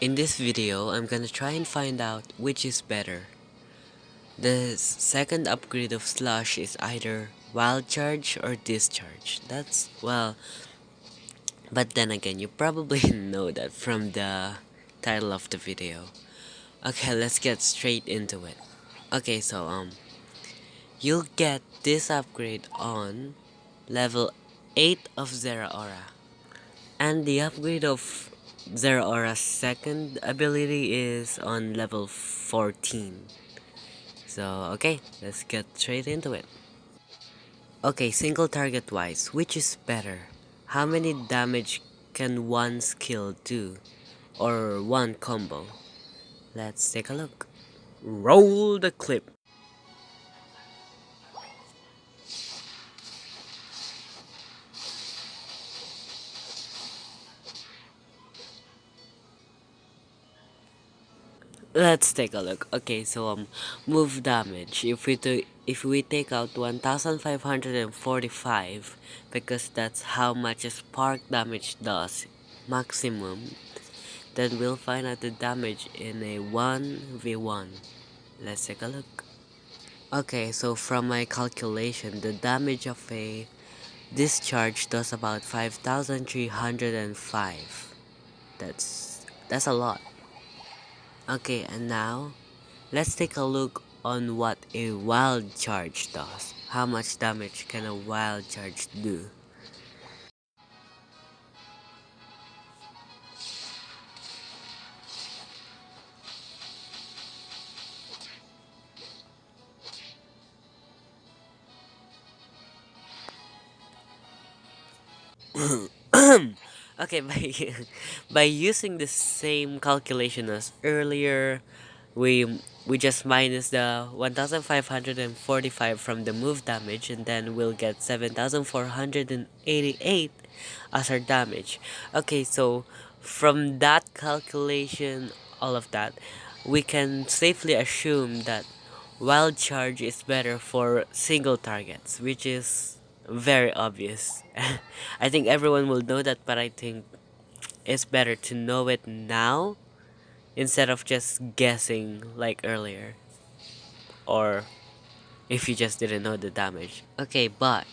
In this video, I'm gonna try and find out which is better. The second upgrade of Slush is either Wild Charge or Discharge. But then again, you probably know that from the title of the video. Okay, let's get straight into it. Okay, you'll get this upgrade on level 8 of Zeraora. And the upgrade of Zeraora's second ability is on level 14. So, okay, let's get straight into it. Okay, single target wise, which is better? How many damage can one skill do? Or one combo? Let's take a look. Roll the clip. Let's take a look. Okay, move damage. If we take out 1545, because that's how much a spark damage does maximum, then we'll find out the damage in a 1v1. Let's take a look. Okay, so from my calculation, the damage of a discharge does about 5305. That's a lot. Okay, and now let's take a look on what a wild charge does. How much damage can a wild charge do? Okay, by using the same calculation as earlier, we just minus the 1545 from the move damage, and then we'll get 7488 as our damage. Okay, so from that calculation, all of that, we can safely assume that wild charge is better for single targets, which is very obvious. I think everyone will know that, but I think it's better to know it now instead of just guessing like earlier, or if you just didn't know the damage. Okay, but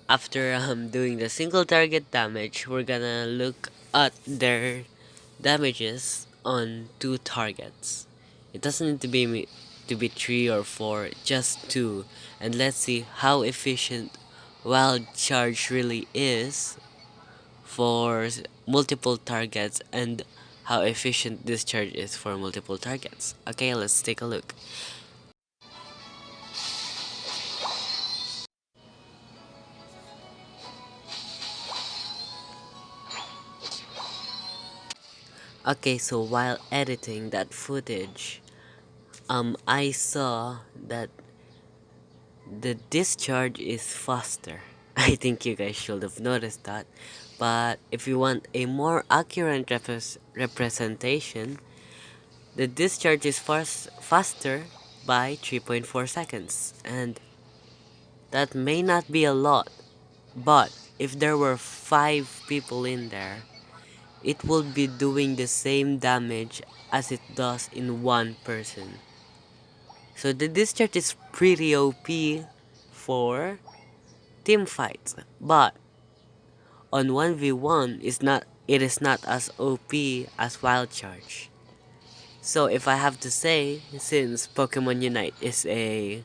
after doing the single target damage, we're gonna look at their damages on two targets. It doesn't need to be three or four, just two, and let's see how efficient wild charge really is for multiple targets, and how efficient discharge is for multiple targets. Okay, let's take a look. Okay, so while editing that footage, I saw that the discharge is faster. I think you guys should have noticed that. But if you want a more accurate representation, the discharge is faster by 3.4 seconds. And that may not be a lot, but if there were 5 people in there, it would be doing the same damage as it does in one person. So the discharge is pretty OP for team fights, but on 1v1 it is not as OP as wild charge. So if I have to say, since Pokemon Unite is a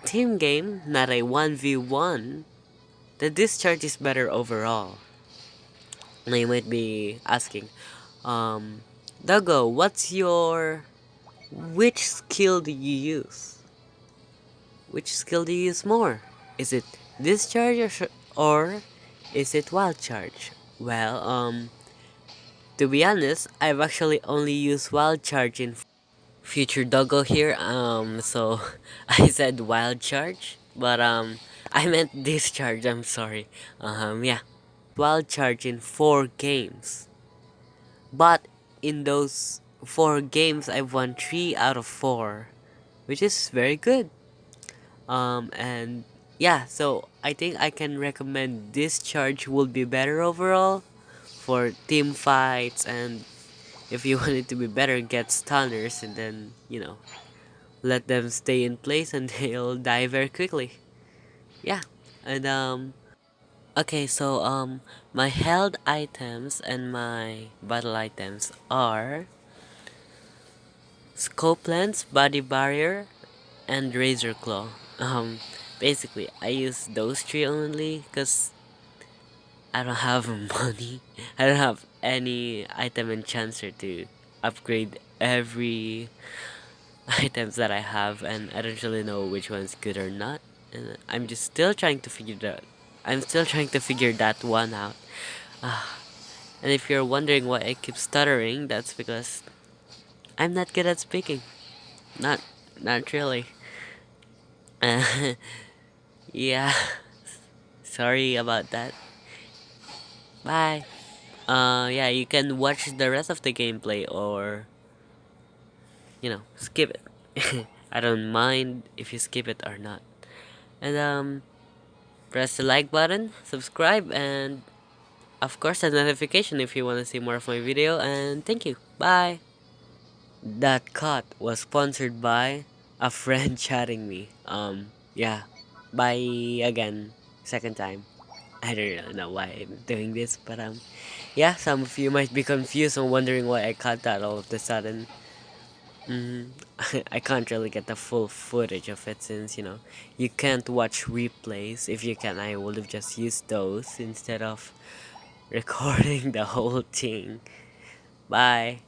team game, not a 1v1, the discharge is better overall. Now you might be asking, Doggo, which skill do you use? Which skill do you use more? Is it discharge or is it wild charge? Well, to be honest, I've actually only used wild charge in future Doggo here. So I said wild charge, but I meant discharge. I'm sorry. Yeah, wild charge in 4 games, but in those 4 games, I've won 3 out of 4, which is very good. And yeah, so I think I can recommend Discharge will be better overall for team fights, and if you want it to be better, get stunners and then, let them stay in place and they'll die very quickly. Yeah. And okay, so my held items and my battle items are scope lens, body barrier, and razor claw. Basically I use those three only because I don't have money. I don't have any item enchancer to upgrade every items that I have, and I don't really know which one's good or not. And I'm just still trying to figure that. I'm still trying to figure that one out. Ah, and if you're wondering why I keep stuttering, that's because I'm not good at speaking. Not, not really. Yeah. Sorry about that. Bye. Yeah, you can watch the rest of the gameplay or, skip it. I don't mind if you skip it or not. And, press the like button, subscribe, and of course a notification if you want to see more of my video. And thank you. Bye. That cut was sponsored by a friend chatting me. Yeah. Bye again. Second time. I don't really know why I'm doing this, but yeah, some of you might be confused and wondering why I cut that all of a sudden. Mm, I can't really get the full footage of it since, you can't watch replays. If you can, I would have just used those instead of recording the whole thing. Bye.